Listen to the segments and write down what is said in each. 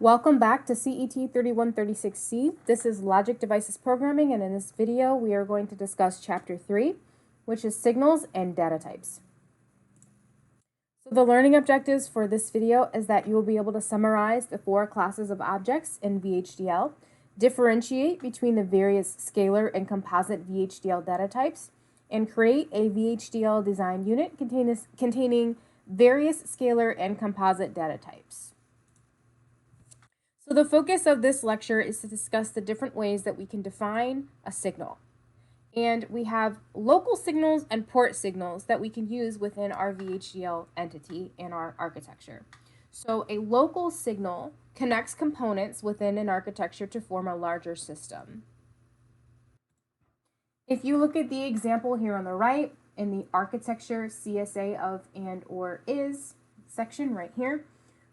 Welcome back to CET3136C. This is Logic Devices Programming, and in this video we are going to discuss Chapter 3, which is Signals and Data Types. So the learning objectives for this video is that you will be able to summarize the 4 classes of objects in VHDL, differentiate between the various scalar and composite VHDL data types, and create a VHDL design unit containing various scalar and composite data types. So the focus of this lecture is to discuss the different ways that we can define a signal. And we have local signals and port signals that we can use within our VHDL entity and our architecture. So a local signal connects components within an architecture to form a larger system. If you look at the example here on the right in the architecture CSA of and or is section right here,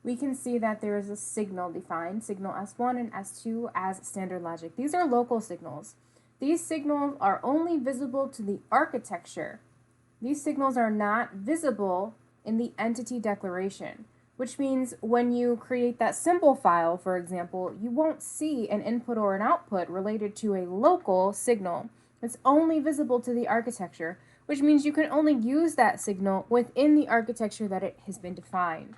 we can see that there is a signal defined, signal S1 and S2 as standard logic. These are local signals. These signals are only visible to the architecture. These signals are not visible in the entity declaration, which means when you create that symbol file, for example, you won't see an input or an output related to a local signal. It's only visible to the architecture, which means you can only use that signal within the architecture that it has been defined.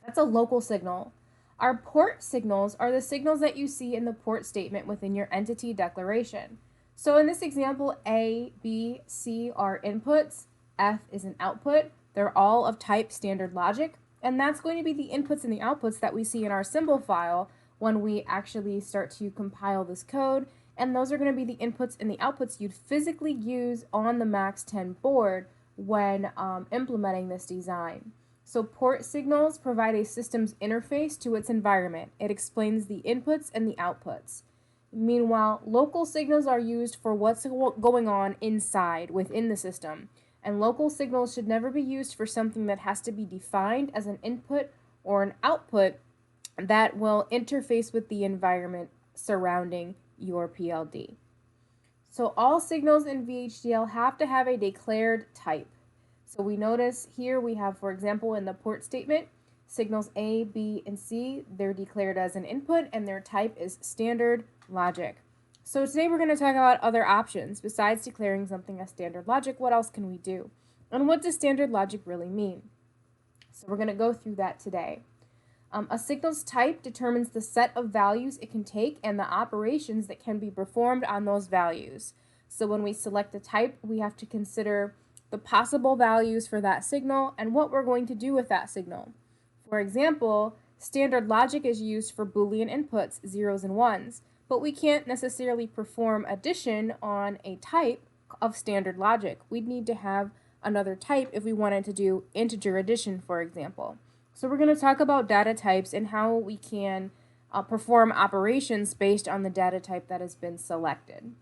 That's a local signal. Our port signals are the signals that you see in the port statement within your entity declaration. So in this example, A, B, C are inputs, F is an output. They're all of type standard logic, and that's going to be the inputs and the outputs that we see in our symbol file when we actually start to compile this code, and those are going to be the inputs and the outputs you'd physically use on the Max 10 board when implementing this design. So port signals provide a system's interface to its environment. It explains the inputs and the outputs. Meanwhile, local signals are used for what's going on within the system. And local signals should never be used for something that has to be defined as an input or an output that will interface with the environment surrounding your PLD. So all signals in VHDL have to have a declared type. So we notice here we have, for example, in the port statement, signals A, B, and C, they're declared as an input and their type is standard logic. So today we're going to talk about other options. Besides declaring something as standard logic, what else can we do? And what does standard logic really mean? So we're going to go through that today. A signal's type determines the set of values it can take and the operations that can be performed on those values. So when we select a type, we have to consider the possible values for that signal and what we're going to do with that signal. For example, standard logic is used for Boolean inputs, 0s and 1s, but we can't necessarily perform addition on a type of standard logic. We'd need to have another type if we wanted to do integer addition, for example. So we're going to talk about data types and how we can perform operations based on the data type that has been selected.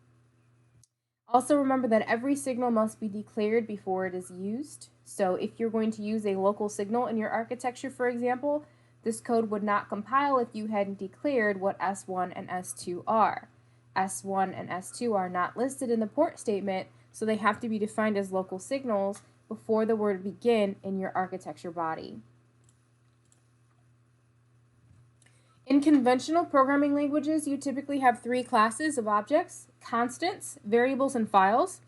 Also remember that every signal must be declared before it is used. So if you're going to use a local signal in your architecture, for example, this code would not compile if you hadn't declared what S1 and S2 are. S1 and S2 are not listed in the port statement, so they have to be defined as local signals before the word begin in your architecture body. In conventional programming languages, you typically have 3 classes of objects: constants, variables, and files.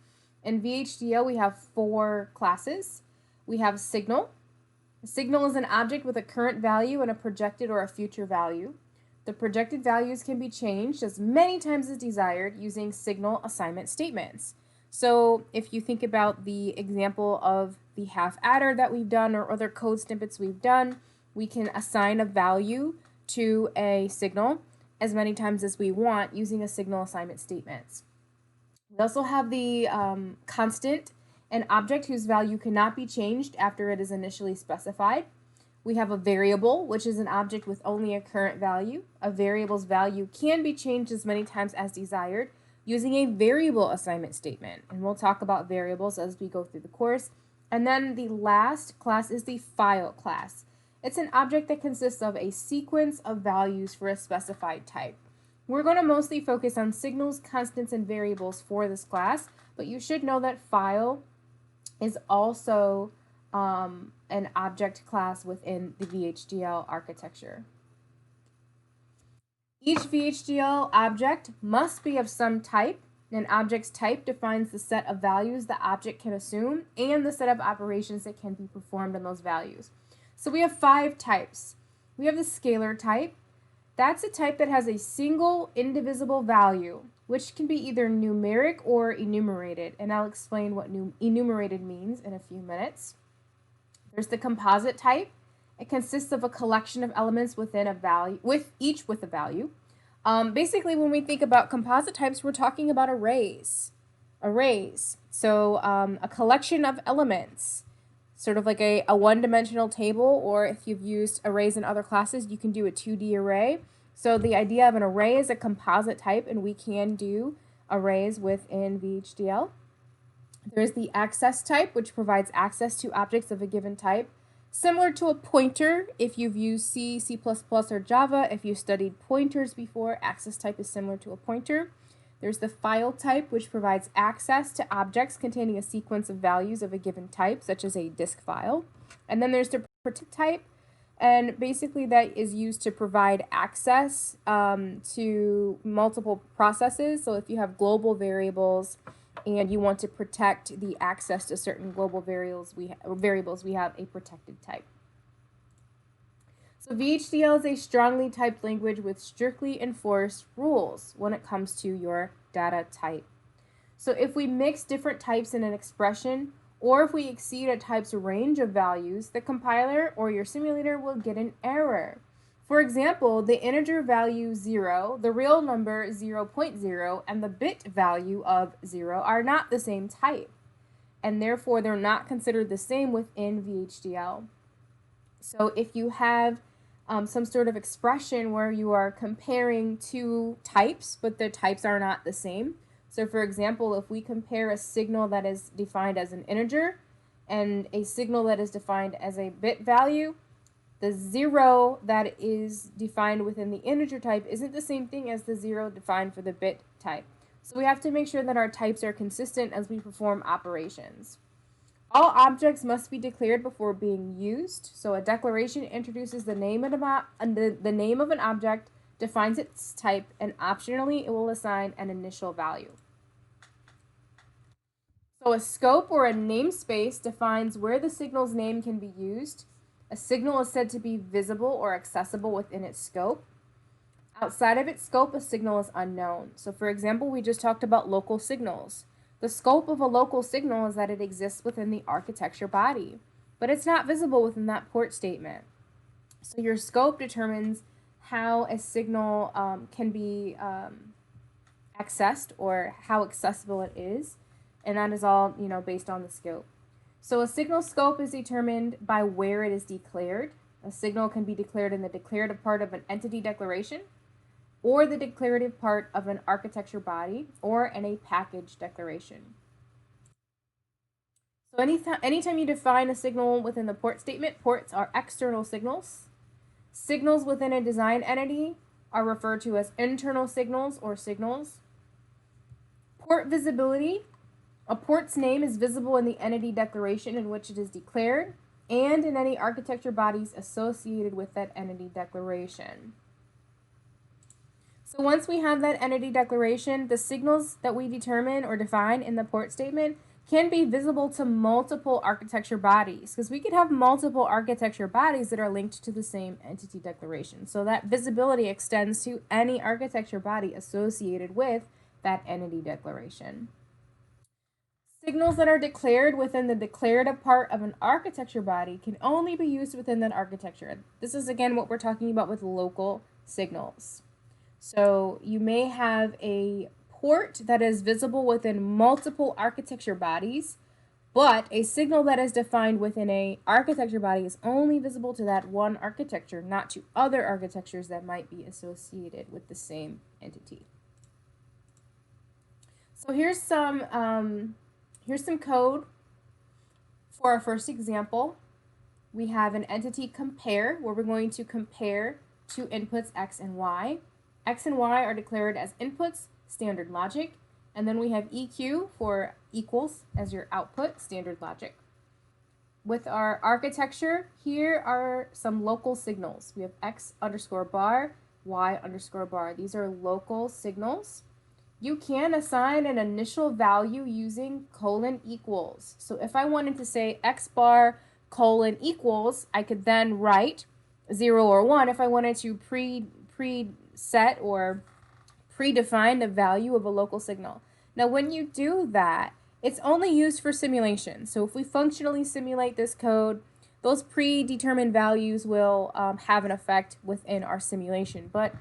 In VHDL, we have 4 classes. We have signal. A signal is an object with a current value and a projected or a future value. The projected values can be changed as many times as desired using signal assignment statements. So if you think about the example of the half adder that we've done or other code snippets we've done, we can assign a value to a signal as many times as we want using a signal assignment statements. We also have the constant, an object whose value cannot be changed after it is initially specified. We have a variable, which is an object with only a current value. A variable's value can be changed as many times as desired using a variable assignment statement. And we'll talk about variables as we go through the course. And then the last class is the file class. It's an object that consists of a sequence of values for a specified type. We're going to mostly focus on signals, constants, and variables for this class, but you should know that file is also an object class within the VHDL architecture. Each VHDL object must be of some type. An object's type defines the set of values the object can assume and the set of operations that can be performed on those values. So we have 5 types. We have the scalar type. That's a type that has a single indivisible value, which can be either numeric or enumerated, and I'll explain what enumerated means in a few minutes. There's the composite type. It consists of a collection of elements within a value, each with a value. Basically, when we think about composite types, we're talking about arrays. So a collection of elements, sort of like a one-dimensional table, or if you've used arrays in other classes, you can do a 2D array. So the idea of an array is a composite type, and we can do arrays within VHDL. There's the access type, which provides access to objects of a given type. Similar to a pointer, if you've used C, C++, or Java, if you studied pointers before, access type is similar to a pointer. There's the file type, which provides access to objects containing a sequence of values of a given type, such as a disk file. And then there's the protect type, and basically that is used to provide access to multiple processes. So if you have global variables and you want to protect the access to certain global variables, we have a protected type. So VHDL is a strongly typed language with strictly enforced rules when it comes to your data type. So if we mix different types in an expression, or if we exceed a type's range of values, the compiler or your simulator will get an error. For example, the integer value 0, the real number 0.0, and the bit value of 0 are not the same type, and therefore they're not considered the same within VHDL. So if you have some sort of expression where you are comparing two types, but the types are not the same. So for example, if we compare a signal that is defined as an integer and a signal that is defined as a bit value, the 0 that is defined within the integer type isn't the same thing as the 0 defined for the bit type. So we have to make sure that our types are consistent as we perform operations. All objects must be declared before being used. So a declaration introduces the name of an object, defines its type, and optionally it will assign an initial value. So a scope or a namespace defines where the signal's name can be used. A signal is said to be visible or accessible within its scope. Outside of its scope, a signal is unknown. So for example, we just talked about local signals. The scope of a local signal is that it exists within the architecture body, but it's not visible within that port statement. So your scope determines how a signal can be accessed or how accessible it is, and that is all based on the scope. So a signal scope is determined by where it is declared. A signal can be declared in the declarative part of an entity declaration, or the declarative part of an architecture body, or in a package declaration. So anytime you define a signal within the port statement, ports are external signals. Signals within a design entity are referred to as internal signals or signals. Port visibility. A port's name is visible in the entity declaration in which it is declared, and in any architecture bodies associated with that entity declaration. So once we have that entity declaration, the signals that we determine or define in the port statement can be visible to multiple architecture bodies, because we could have multiple architecture bodies that are linked to the same entity declaration. So that visibility extends to any architecture body associated with that entity declaration. Signals that are declared within the declarative part of an architecture body can only be used within that architecture. This is again what we're talking about with local signals. So you may have a port that is visible within multiple architecture bodies, but a signal that is defined within an architecture body is only visible to that one architecture, not to other architectures that might be associated with the same entity. So here's some code for our first example. We have an entity compare, where we're going to compare two inputs x and y. X and y are declared as inputs, standard logic, and then we have EQ for equals as your output, standard logic. With our architecture, here are some local signals. We have x_bar, y underscore bar. These are local signals. You can assign an initial value using colon equals. So if I wanted to say x bar colon equals, I could then write 0 or 1 if I wanted to preset or predefine the value of a local signal. Now when you do that, it's only used for simulation. So if we functionally simulate this code, those predetermined values will have an effect within our simulation. But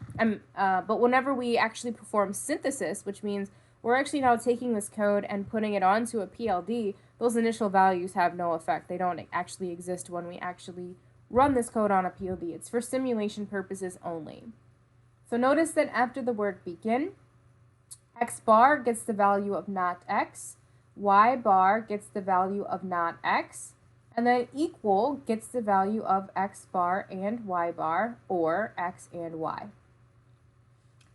whenever we actually perform synthesis, which means we're actually now taking this code and putting it onto a PLD, those initial values have no effect. They don't actually exist when we actually run this code on a PLD. It's for simulation purposes only. So notice that after the word begin, x bar gets the value of not x, y bar gets the value of not x, and then equal gets the value of x bar and y bar, or x and y.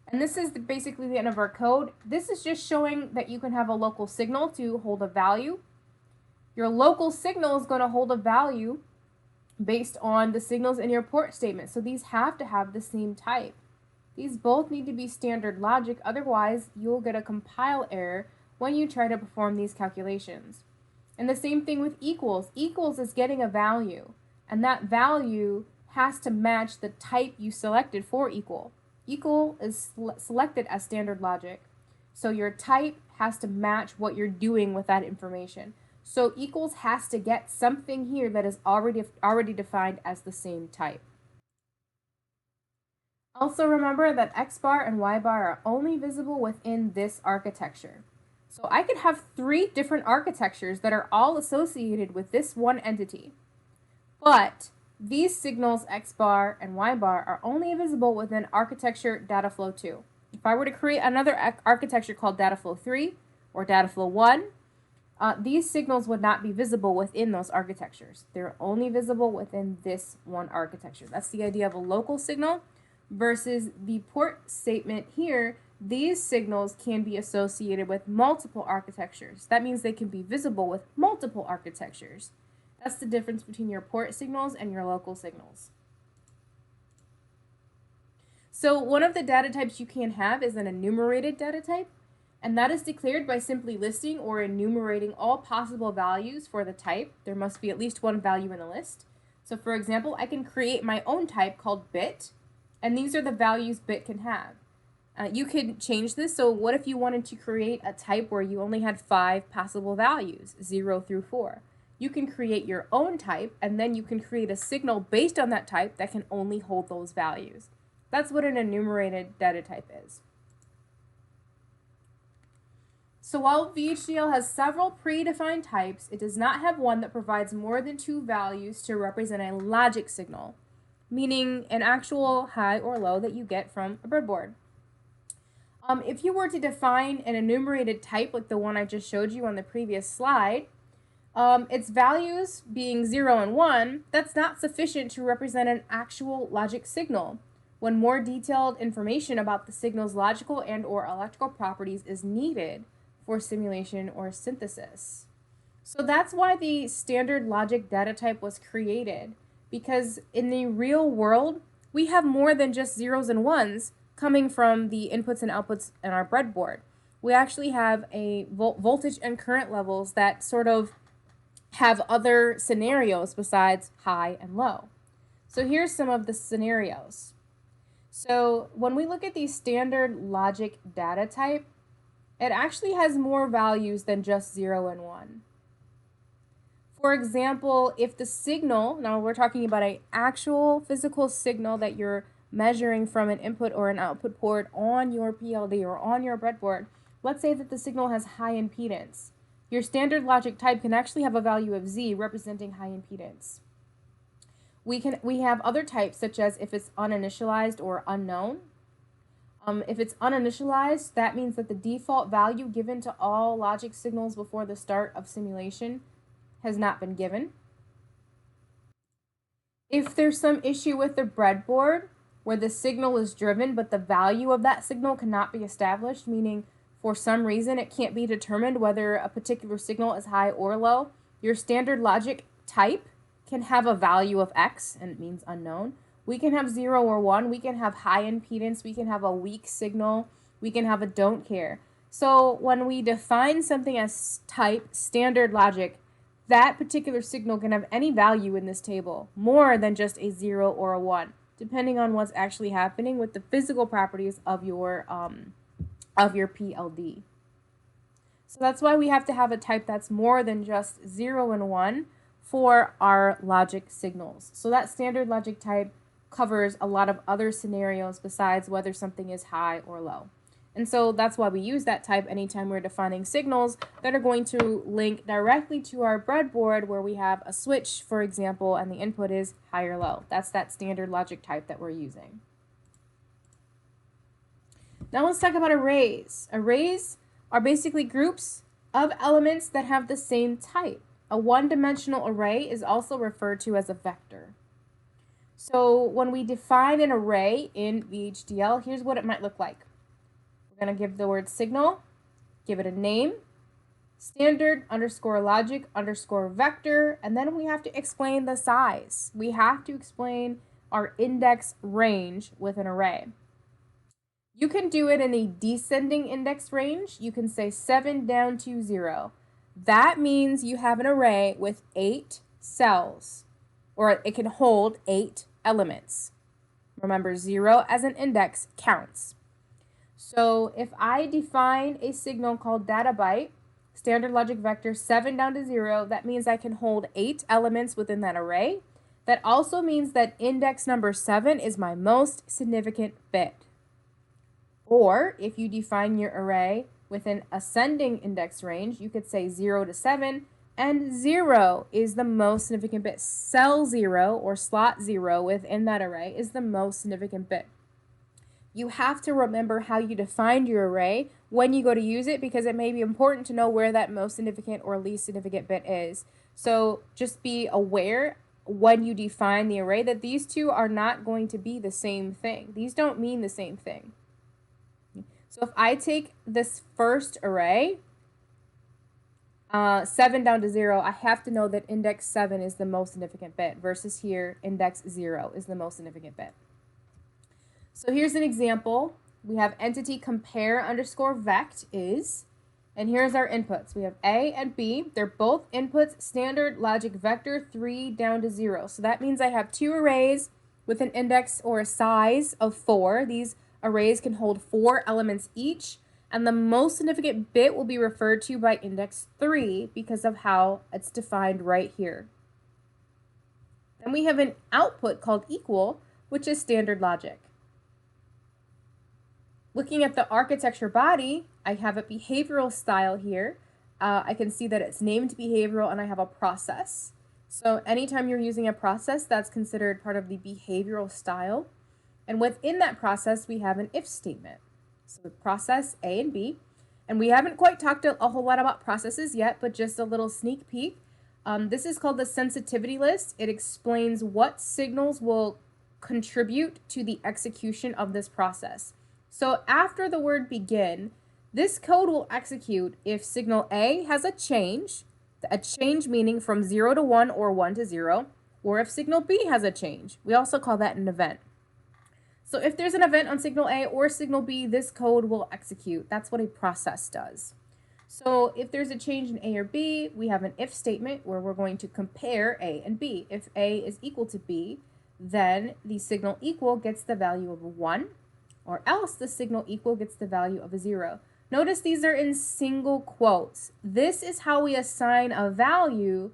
And this is basically the end of our code. This is just showing that you can have a local signal to hold a value. Your local signal is going to hold a value based on the signals in your port statement. So these have to have the same type. These both need to be standard logic, otherwise you'll get a compile error when you try to perform these calculations. And the same thing with equals. Equals is getting a value, and that value has to match the type you selected for equal. Equal is selected as standard logic, so your type has to match what you're doing with that information. So equals has to get something here that is already defined as the same type. Also remember that x bar and y bar are only visible within this architecture. So I could have 3 different architectures that are all associated with this one entity. But these signals x bar and y bar are only visible within architecture data flow 2. If I were to create another architecture called data flow 3 or data flow 1, these signals would not be visible within those architectures. They're only visible within this one architecture. That's the idea of a local signal versus the port statement here. These signals can be associated with multiple architectures. That means they can be visible with multiple architectures. That's the difference between your port signals and your local signals. So one of the data types you can have is an enumerated data type, and that is declared by simply listing or enumerating all possible values for the type. There must be at least one value in the list. So for example, I can create my own type called bit, and these are the values bit can have. You could change this. So what if you wanted to create a type where you only had 5 possible values, 0 through 4? You can create your own type, and then you can create a signal based on that type that can only hold those values. That's what an enumerated data type is. So while VHDL has several predefined types, it does not have one that provides more than 2 values to represent a logic signal, meaning an actual high or low that you get from a breadboard. If you were to define an enumerated type like the one I just showed you on the previous slide, its values being 0 and 1, that's not sufficient to represent an actual logic signal, when more detailed information about the signal's logical and or electrical properties is needed for simulation or synthesis. So that's why the standard logic data type was created, because in the real world, we have more than just zeros and ones coming from the inputs and outputs in our breadboard. We actually have a voltage and current levels that sort of have other scenarios besides high and low. So here's some of the scenarios. So when we look at the standard logic data type, it actually has more values than just 0 and 1. For example, if the signal, now we're talking about an actual physical signal that you're measuring from an input or an output port on your PLD or on your breadboard, let's say that the signal has high impedance. Your standard logic type can actually have a value of Z representing high impedance. We have other types, such as if it's uninitialized or unknown. If it's uninitialized, that means that the default value given to all logic signals before the start of simulation has not been given. If there's some issue with the breadboard where the signal is driven but the value of that signal cannot be established, meaning for some reason it can't be determined whether a particular signal is high or low, your standard logic type can have a value of X, and it means unknown, We can have 0 or 1. We can have high impedance. We can have a weak signal. We can have a don't care. So when we define something as type standard logic, that particular signal can have any value in this table, more than just a 0 or a 1, depending on what's actually happening with the physical properties of your PLD. So that's why we have to have a type that's more than just 0 and 1 for our logic signals. So that standard logic type covers a lot of other scenarios besides whether something is high or low. And so that's why we use that type anytime we're defining signals that are going to link directly to our breadboard where we have a switch, for example, and the input is high or low. That's that standard logic type that we're using. Now let's talk about arrays. Arrays are basically groups of elements that have the same type. A one-dimensional array is also referred to as a vector. So when we define an array in VHDL, here's what it might look like. We're going to give the word signal, give it a name, standard underscore logic underscore vector, and then we have to explain the size. We have to explain our index range with an array. You can do it in a descending index range. You can say 7 down to 0. That means you have an array with 8 cells, or it can hold 8 elements. Remember, 0 as an index counts. So if I define a signal called data byte, standard logic vector 7 down to 0, that means I can hold 8 elements within that array. That also means that index number 7 is my most significant bit. Or if you define your array with an ascending index range, you could say 0 to 7, and 0 is the most significant bit. Cell 0 or slot 0 within that array is the most significant bit. You have to remember how you defined your array when you go to use it, because it may be important to know where that most significant or least significant bit is. So just be aware when you define the array that these two are not going to be the same thing. These don't mean the same thing. So if I take this first array, 7 down to 0, I have to know that index 7 is the most significant bit versus here index 0 is the most significant bit. So here's an example. We have entity compare underscore vect is, and here's our inputs. We have A and B. They're both inputs, standard logic vector 3 down to 0. So that means I have two arrays with an index or a size of 4. These arrays can hold 4 elements each, and the most significant bit will be referred to by index 3 because of how it's defined right here. Then we have an output called equal, which is standard logic. Looking at the architecture body, I have a behavioral style here. I can see that it's named behavioral and I have a process. So anytime you're using a process, that's considered part of the behavioral style. And within that process, we have an if statement. So the process A and B. And we haven't quite talked a whole lot about processes yet, but just a little sneak peek. This is called the sensitivity list. It explains what signals will contribute to the execution of this process. So after the word begin, this code will execute if signal A has a change meaning from 0 to 1 or 1 to 0, or if signal B has a change. We also call that an event. So if there's an event on signal A or signal B, this code will execute. That's what a process does. So if there's a change in A or B, we have an if statement where we're going to compare A and B. If A is equal to B, then the signal equal gets the value of a 1, or else the signal equal gets the value of a 0. Notice these are in single quotes. This is how we assign a value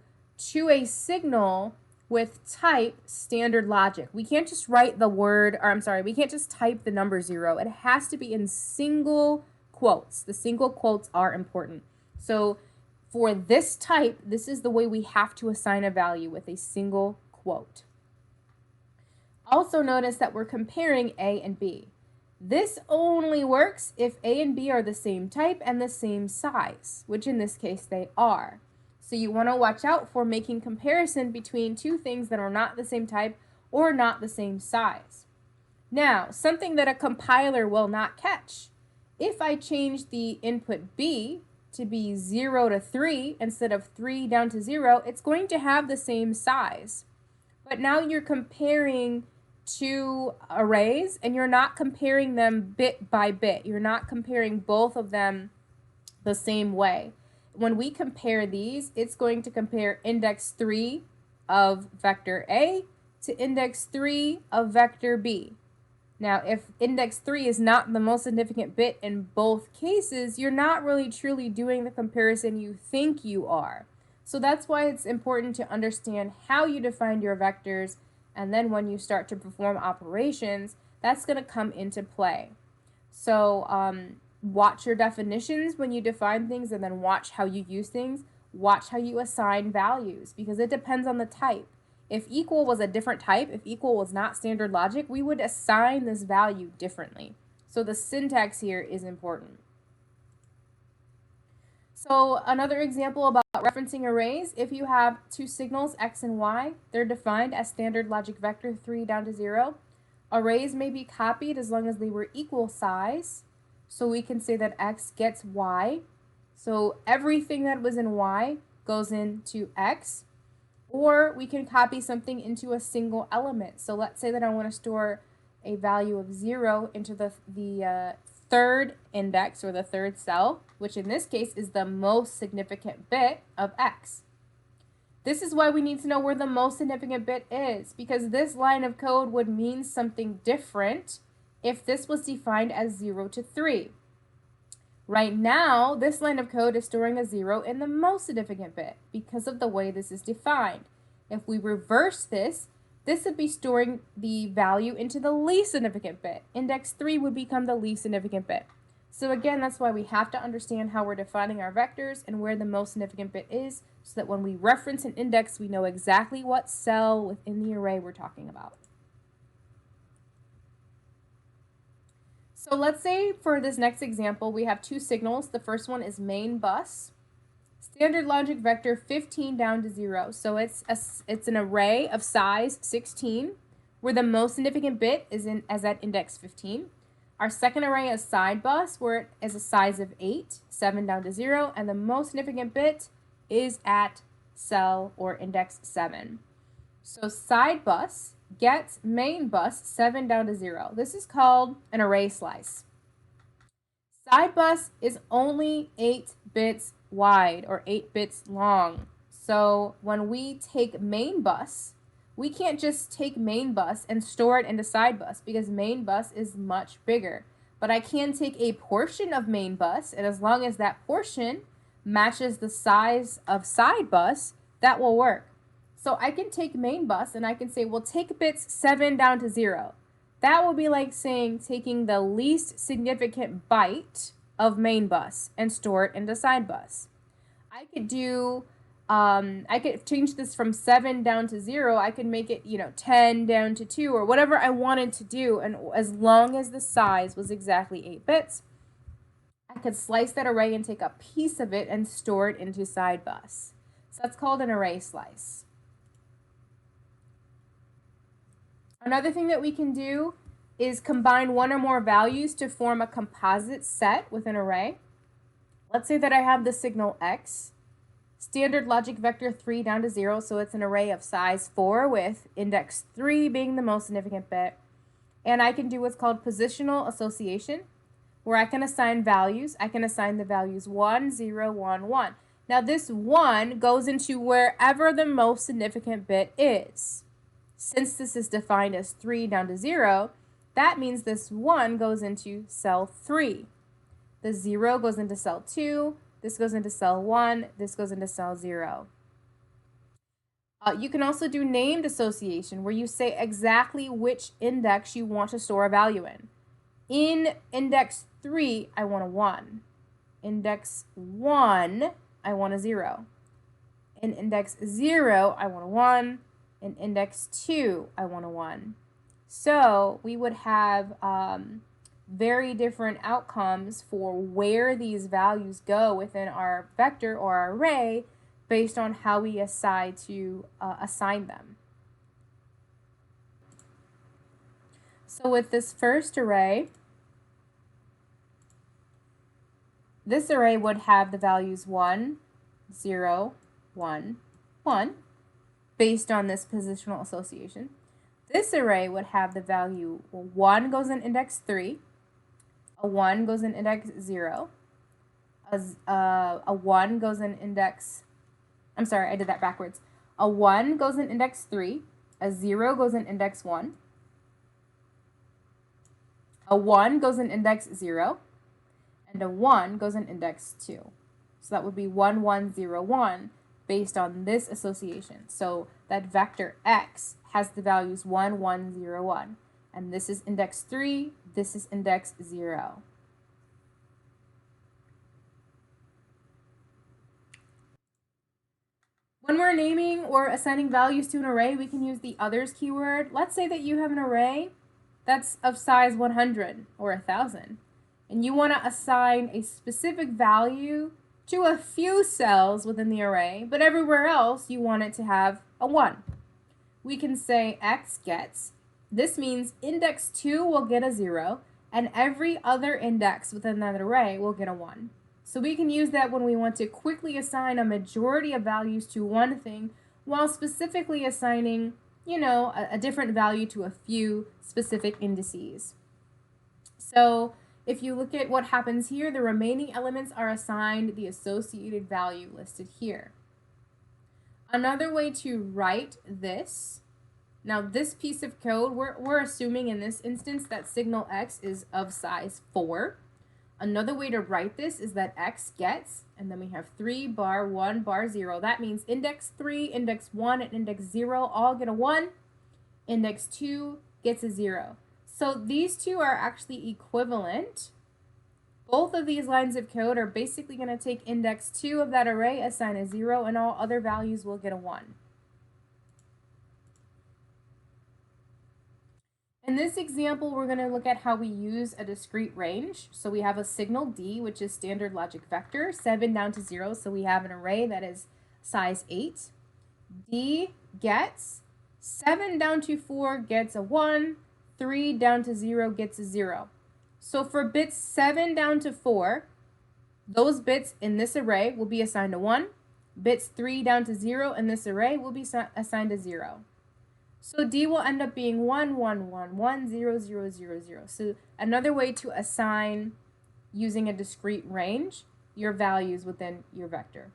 to a signal with type standard logic. We can't just write the word, or I'm sorry, we can't just type the number 0. It has to be in single quotes. The single quotes are important. So for this type, this is the way we have to assign a value, with a single quote. Also notice that we're comparing A and B. This only works if A and B are the same type and the same size, which in this case they are. So you want to watch out for making comparison between two things that are not the same type or not the same size. Now, something that a compiler will not catch. If I change the input B to be 0 to 3 instead of 3 down to 0, it's going to have the same size. But now you're comparing two arrays and you're not comparing them bit by bit. You're not comparing both of them the same way. When we compare these, it's going to compare index 3 of vector A to index 3 of vector B. Now, if index 3 is not the most significant bit in both cases, you're not really truly doing the comparison you think you are. So that's why it's important to understand how you define your vectors, and then when you start to perform operations, that's going to come into play. So watch your definitions when you define things, and then watch how you use things. Watch how you assign values, because it depends on the type. If equal was a different type, if equal was not standard logic, we would assign this value differently. So the syntax here is important. So another example about referencing arrays, if you have two signals, x and y, they're defined as standard logic vector 3 down to 0. Arrays may be copied as long as they were equal size. So we can say that x gets y. So everything that was in y goes into x. Or we can copy something into a single element. So let's say that I want to store a value of 0 into the third index, or the third cell, which in this case is the most significant bit of x. This is why we need to know where the most significant bit is, because this line of code would mean something different if this was defined as 0 to 3. Right now, this line of code is storing a 0 in the most significant bit because of the way this is defined. If we reverse this, this would be storing the value into the least significant bit. Index 3 would become the least significant bit. So again, that's why we have to understand how we're defining our vectors and where the most significant bit is, so that when we reference an index, we know exactly what cell within the array we're talking about. So let's say for this next example, we have two signals. The first one is main bus. Standard logic vector 15 down to 0. So it's an array of size 16, where the most significant bit is at index 15. Our second array is side bus, where it is a size of 8, 7 down to 0, and the most significant bit is at cell or index 7. So side bus gets main bus 7 down to 0. This is called an array slice. Side bus is only 8 bits wide, or 8 bits long. So when we take main bus, we can't just take main bus and store it into side bus, because main bus is much bigger. But I can take a portion of main bus, and as long as that portion matches the size of side bus, that will work. So I can take main bus and I can say, well, take bits 7 down to 0. That will be like saying taking the least significant byte of main bus and store it into side bus. I could change this from 7 down to 0. I could make it, 10 down to 2, or whatever I wanted to do. And as long as the size was exactly 8 bits, I could slice that array and take a piece of it and store it into side bus. So that's called an array slice. Another thing that we can do is combine one or more values to form a composite set with an array. Let's say that I have the signal x, standard logic vector 3 down to 0, so it's an array of size 4 with index 3 being the most significant bit. And I can do what's called positional association, where I can assign values. I can assign the values 1, 0, 1, 1. Now this 1 goes into wherever the most significant bit is. Since this is defined as 3 down to 0, that means this 1 goes into cell 3. The 0 goes into cell 2, this goes into cell 1, this goes into cell 0. You can also do named association, where you say exactly which index you want to store a value in. In index 3, I want a 1. Index 1, I want a 0. In index 0, I want a 1. In index 2, I want a 1. So we would have very different outcomes for where these values go within our vector or our array based on how we assign them. So with this first array, this array would have the values 1, 0, 1, 1. Based on this positional association. This array would have the value 1 goes in index 3, a 1 goes in index 0, a 1 goes in index, I'm sorry, I did that backwards. A 1 goes in index 3, a 0 goes in index 1, a 1 goes in index 0, and a 1 goes in index 2. So that would be 1, 1, 0, 1 based on this association. So that vector x has the values 1, 1, 0, 1. And this is index 3, this is index 0. When we're naming or assigning values to an array, we can use the others keyword. Let's say that you have an array that's of size 100 or 1,000, and you want to assign a specific value to a few cells within the array, but everywhere else you want it to have a 1. We can say x gets, this means index 2 will get a 0, and every other index within that array will get a 1. So we can use that when we want to quickly assign a majority of values to one thing while specifically assigning, a different value to a few specific indices. So if you look at what happens here, the remaining elements are assigned the associated value listed here. Another way to write this, now this piece of code, we're assuming in this instance that signal x is of size 4. Another way to write this is that x gets, and then we have 3 bar 1 bar 0. That means index 3, index 1, and index 0 all get a 1. Index 2 gets a 0. So these two are actually equivalent. Both of these lines of code are basically going to take index 2 of that array, assign a 0, and all other values will get a 1. In this example, we're going to look at how we use a discrete range. So we have a signal D, which is standard logic vector, 7 down to 0. So we have an array that is size 8. D gets 7 down to 4 gets a 1, 3 down to 0 gets a 0. So for bits 7 down to 4, those bits in this array will be assigned a 1. Bits 3 down to 0 in this array will be assigned a 0. So D will end up being 1, 1, 1, 1, 0, 0, 0, 0. So another way to assign using a discrete range your values within your vector.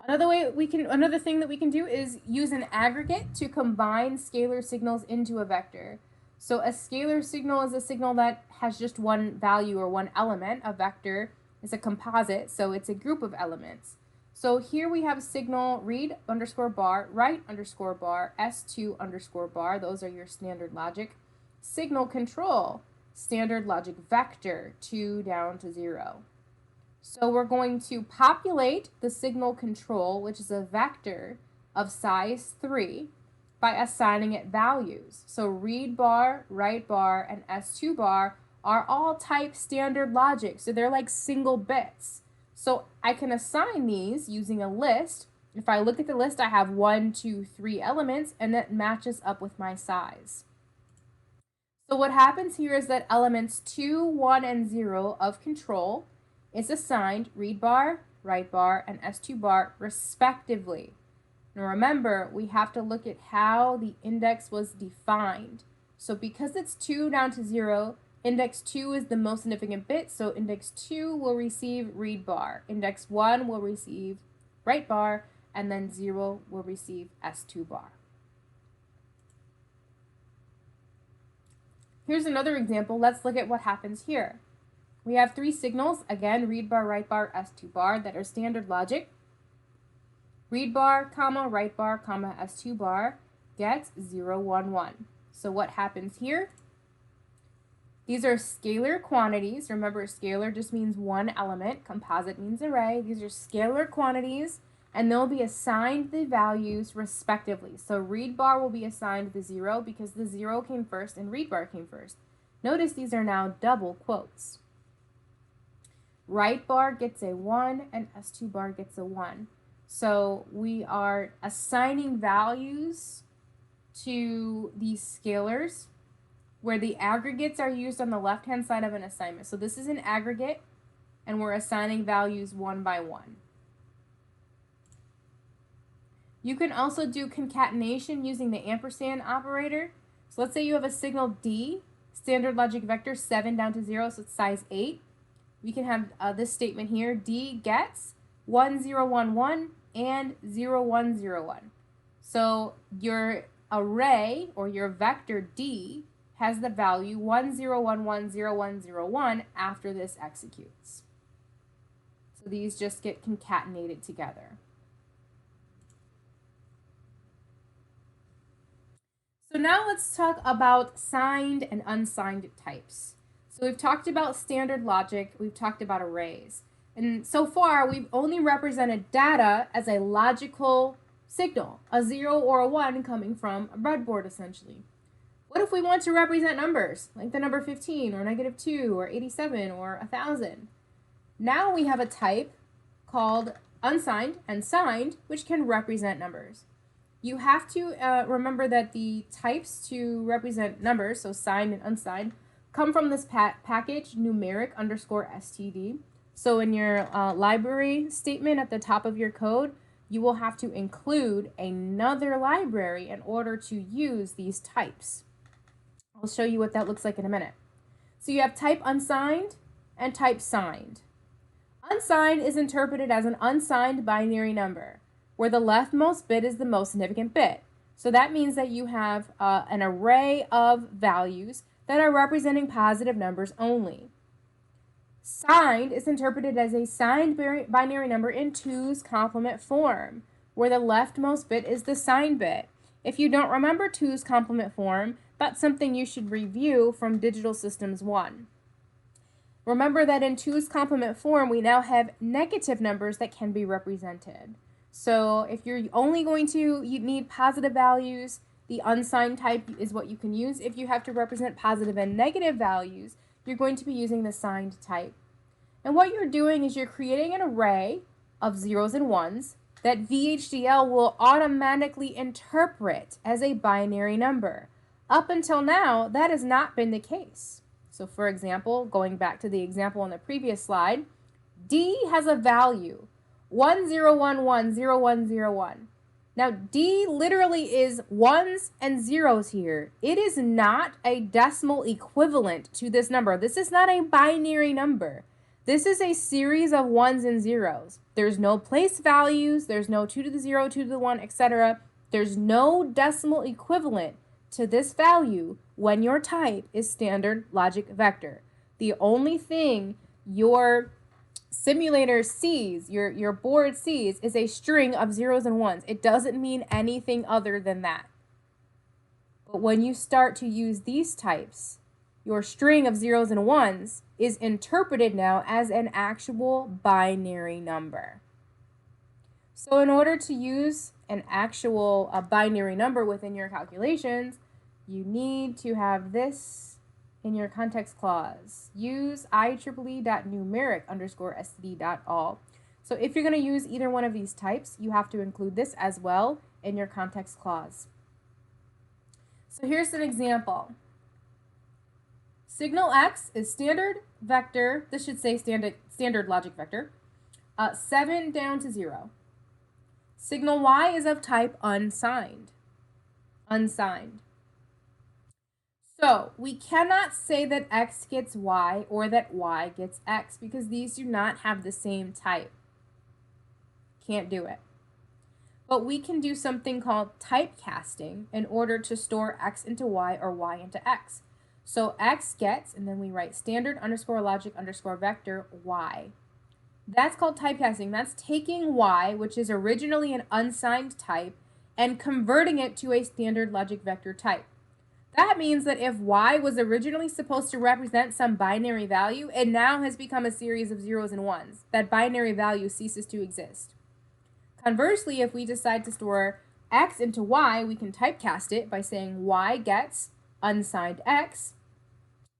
Another thing that we can do is use an aggregate to combine scalar signals into a vector. So a scalar signal is a signal that has just one value or one element. A vector is a composite, so it's a group of elements. So here we have signal read underscore bar, write underscore bar, S2 underscore bar. Those are your standard logic. Signal control, standard logic vector, 2 down to 0. So we're going to populate the signal control, which is a vector of size 3, by assigning it values. So read bar, write bar, and S2 bar are all type standard logic. So they're like single bits. So I can assign these using a list. If I look at the list, I have 1, 2, 3 elements, and that matches up with my size. So what happens here is that elements 2, 1, and 0 of control is assigned read bar, write bar, and S2 bar respectively. Now remember, we have to look at how the index was defined. So because it's 2 down to 0, index 2 is the most significant bit, so index 2 will receive read bar. Index 1 will receive write bar, and then 0 will receive S2 bar. Here's another example. Let's look at what happens here. We have 3 signals, again, read bar, write bar, S2 bar, that are standard logic. Read bar, comma, write bar, comma, S2 bar gets 0, 1, 1. So what happens here? These are scalar quantities. Remember, scalar just means one element. Composite means array. These are scalar quantities, and they'll be assigned the values respectively. So read bar will be assigned the 0 because the 0 came first and read bar came first. Notice these are now double quotes. Write bar gets a 1 and S2 bar gets a 1. So we are assigning values to these scalars where the aggregates are used on the left-hand side of an assignment. So this is an aggregate, and we're assigning values one by one. You can also do concatenation using the ampersand operator. So let's say you have a signal D, standard logic vector 7 down to 0, so it's size 8. We can have this statement here, D gets 1, 0, 1, 1 and 0, 1, 0, 1. So your array, or your vector D, has the value 1, 0, 1, 1, 0, 1, 0, 1 after this executes. So these just get concatenated together. So now let's talk about signed and unsigned types. So we've talked about standard logic, we've talked about arrays. And so far, we've only represented data as a logical signal, a 0 or a 1 coming from a breadboard, essentially. What if we want to represent numbers, like the number 15, or -2, or 87, or 1,000? Now we have a type called unsigned and signed, which can represent numbers. You have to remember that the types to represent numbers, so signed and unsigned, come from this package numeric_std. So in your library statement at the top of your code, you will have to include another library in order to use these types. I'll show you what that looks like in a minute. So you have type unsigned and type signed. Unsigned is interpreted as an unsigned binary number, where the leftmost bit is the most significant bit. So that means that you have an array of values that are representing positive numbers only. Signed is interpreted as a signed binary number in 2's complement form, where the leftmost bit is the signed bit. If you don't remember 2's complement form, that's something you should review from Digital Systems 1. Remember that in 2's complement form, we now have negative numbers that can be represented. So if you're only going to need positive values, the unsigned type is what you can use. If you have to represent positive and negative values, you're going to be using the signed type. And what you're doing is you're creating an array of zeros and ones that VHDL will automatically interpret as a binary number. Up until now, that has not been the case. So for example, going back to the example on the previous slide, D has a value 10110101. Now D literally is ones and zeros here. It is not a decimal equivalent to this number. This is not a binary number. This is a series of ones and zeros. There's no place values, there's no 2 to the 0, 2 to the 1, etc. There's no decimal equivalent to this value when your type is standard logic vector. The only thing your simulator sees, your board sees, is a string of zeros and ones. It doesn't mean anything other than that. But when you start to use these types, your string of zeros and ones is interpreted now as an actual binary number. So in order to use an actual binary number within your calculations, you need to have this in your context clause. Use IEEE.numeric_std.all. So if you're going to use either one of these types, you have to include this as well in your context clause. So here's an example. Signal X is standard vector, this should say standard logic vector, 7 down to 0. Signal Y is of type unsigned. Unsigned. So we cannot say that X gets Y or that Y gets X because these do not have the same type. Can't do it. But we can do something called typecasting in order to store X into Y or Y into X. So X gets, and then we write standard_logic_vector Y. That's called typecasting. That's taking Y, which is originally an unsigned type, and converting it to a standard logic vector type. That means that if Y was originally supposed to represent some binary value, it now has become a series of zeros and ones. That binary value ceases to exist. Conversely, if we decide to store X into Y, we can typecast it by saying Y gets unsigned X,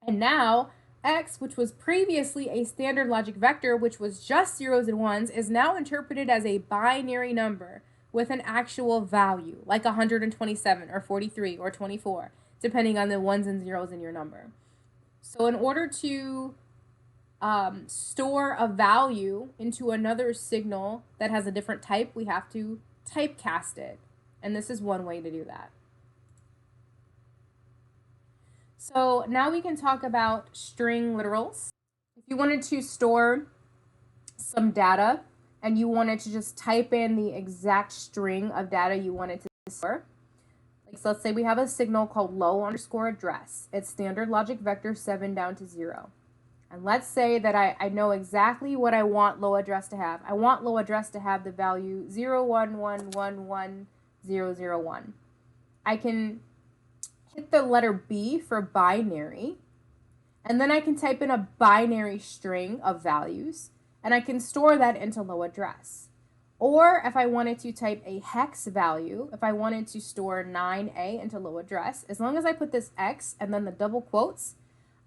and now X, which was previously a standard logic vector, which was just zeros and ones, is now interpreted as a binary number with an actual value, like 127 or 43 or 24, depending on the ones and zeros in your number. So in order to store a value into another signal that has a different type, we have to typecast it. And this is one way to do that. So now we can talk about string literals. If you wanted to store some data and you wanted to just type in the exact string of data you wanted to store, like, so let's say we have a signal called low_address. It's standard logic vector 7 down to 0. And let's say that I know exactly what I want low address to have. I want low address to have the value 011111001. I can hit the letter B for binary, and then I can type in a binary string of values, and I can store that into low address. Or if I wanted to type a hex value, if I wanted to store 9A into low address, as long as I put this X and then the double quotes,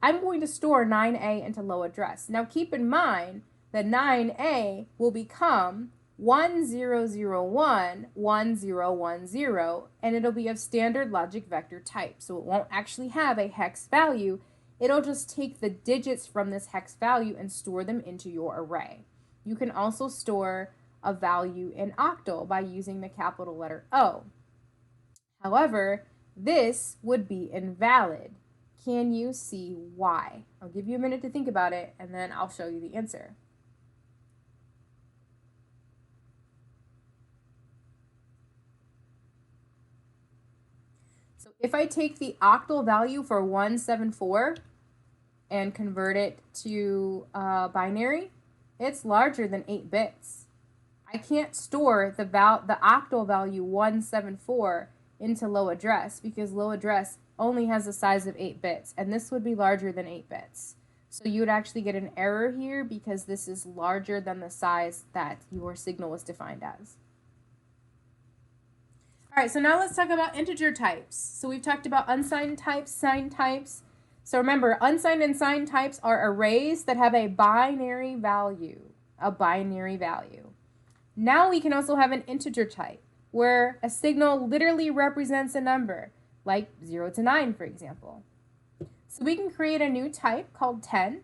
I'm going to store 9A into low address. Now keep in mind that 9A will become 10011010, and it'll be of standard logic vector type. So it won't actually have a hex value. It'll just take the digits from this hex value and store them into your array. You can also store a value in octal by using the capital letter O. However, this would be invalid. Can you see why? I'll give you a minute to think about it, and then I'll show you the answer. So if I take the octal value for 174 and convert it to binary, it's larger than 8 bits. I can't store the octal value 174 into low address because low address only has a size of 8 bits, and this would be larger than 8 bits. So you would actually get an error here because this is larger than the size that your signal was defined as. All right, so now let's talk about integer types. So we've talked about unsigned types, signed types. So remember, unsigned and signed types are arrays that have a binary value, Now we can also have an integer type, where a signal literally represents a number, like 0 to 9, for example. So we can create a new type called 10.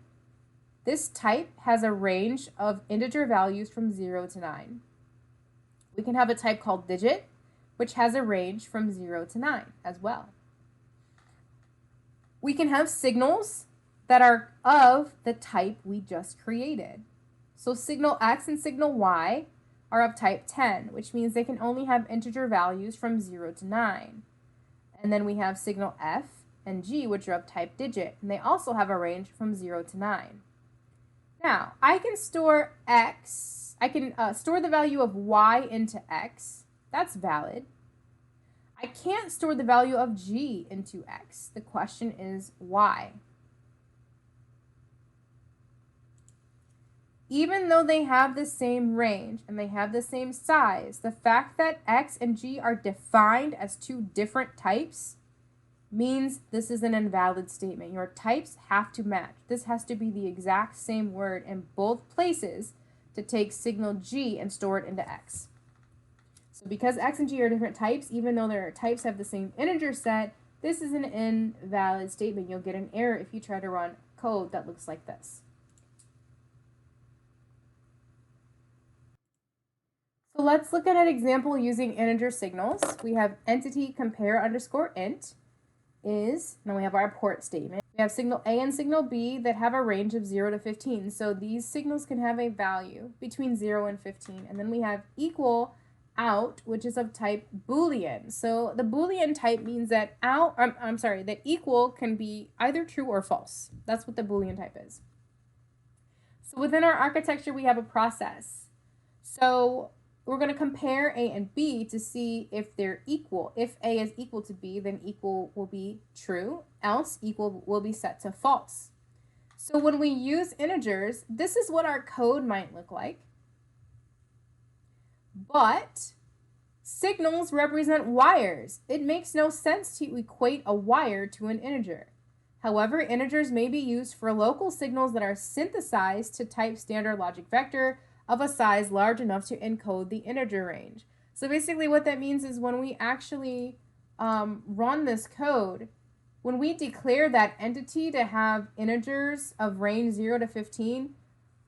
This type has a range of integer values from 0 to 9. We can have a type called digit, which has a range from 0 to 9 as well. We can have signals that are of the type we just created. So signal X and signal Y are of type 10, which means they can only have integer values from 0 to 9. And then we have signal F and G, which are of type digit, and they also have a range from 0 to 9. Now, I can store X, I can store the value of Y into X. That's valid. I can't store the value of G into X. The question is why? Even though they have the same range and they have the same size, the fact that X and G are defined as two different types means this is an invalid statement. Your types have to match. This has to be the exact same word in both places to take signal G and store it into X. So because X and G are different types, even though their types have the same integer set, this is an invalid statement. You'll get an error if you try to run code that looks like this. So let's look at an example using integer signals. We have entity compare underscore int is, now we have our port statement. We have signal A and signal B that have a range of 0 to 15. So these signals can have a value between 0 and 15. And then we have equal out, which is of type Boolean. So the Boolean type means that that equal can be either true or false. That's what the Boolean type is. So within our architecture, we have a process. So we're going to compare A and B to see if they're equal. If A is equal to B, then equal will be true, else equal will be set to false. So when we use integers, this is what our code might look like. But signals represent wires. It makes no sense to equate a wire to an integer. However, integers may be used for local signals that are synthesized to type standard logic vector of a size large enough to encode the integer range. So basically what that means is when we actually run this code, when we declare that entity to have integers of range 0 to 15,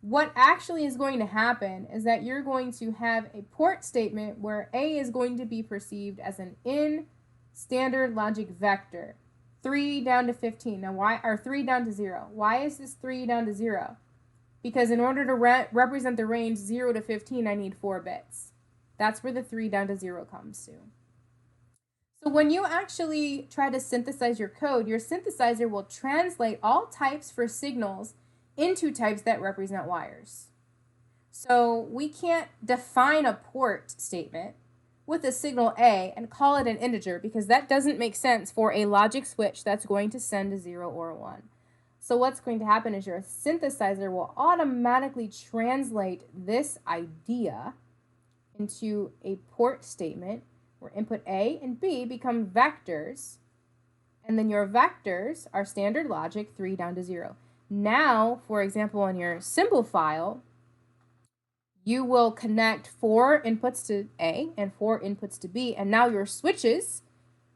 what actually is going to happen is that you're going to have a port statement where A is going to be perceived as an in standard logic vector, 3 down to 15. Now, why, or 3 down to 0? Why is this 3 down to 0? Because in order to represent the range 0 to 15, I need 4 bits. That's where the 3 down to 0 comes to. So when you actually try to synthesize your code, your synthesizer will translate all types for signals into types that represent wires. So we can't define a port statement with a signal A and call it an integer, because that doesn't make sense for a logic switch that's going to send a 0 or a 1. So what's going to happen is your synthesizer will automatically translate this idea into a port statement where input A and B become vectors, and then your vectors are standard logic 3 down to 0. Now, for example, in your symbol file, you will connect 4 inputs to A and 4 inputs to B, and now your switches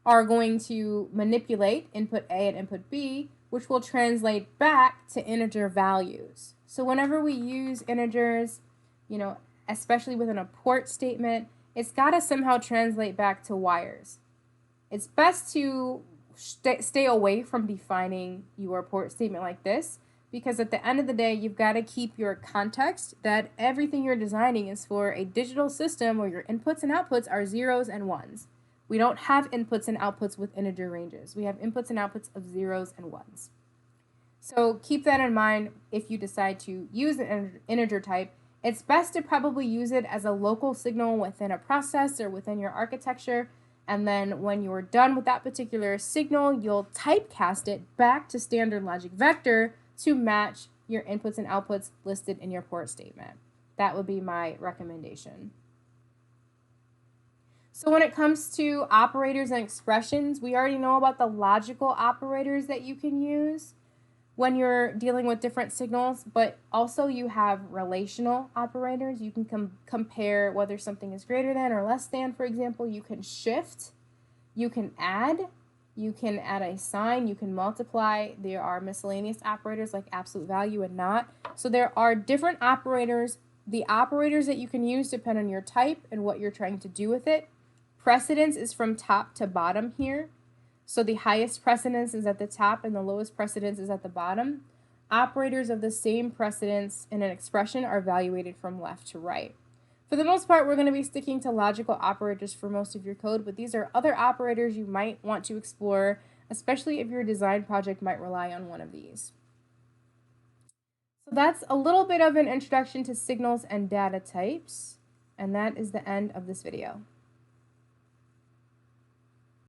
are going to manipulate input A and input B, which will translate back to integer values. So whenever we use integers, especially within a port statement, it's got to somehow translate back to wires. It's best to stay away from defining your port statement like this, because at the end of the day, you've got to keep your context that everything you're designing is for a digital system where your inputs and outputs are zeros and ones. We don't have inputs and outputs with integer ranges. We have inputs and outputs of zeros and ones. So keep that in mind if you decide to use an integer type. It's best to probably use it as a local signal within a process or within your architecture, and then when you're done with that particular signal, you'll typecast it back to standard logic vector to match your inputs and outputs listed in your port statement. That would be my recommendation. So when it comes to operators and expressions, we already know about the logical operators that you can use when you're dealing with different signals, but also you have relational operators. You can compare whether something is greater than or less than, for example. You can shift, you can add a sign, you can multiply. There are miscellaneous operators like absolute value and not. So there are different operators. The operators that you can use depend on your type and what you're trying to do with it. Precedence is from top to bottom here. So the highest precedence is at the top and the lowest precedence is at the bottom. Operators of the same precedence in an expression are evaluated from left to right. For the most part, we're going to be sticking to logical operators for most of your code, but these are other operators you might want to explore, especially if your design project might rely on one of these. So that's a little bit of an introduction to signals and data types, and that is the end of this video.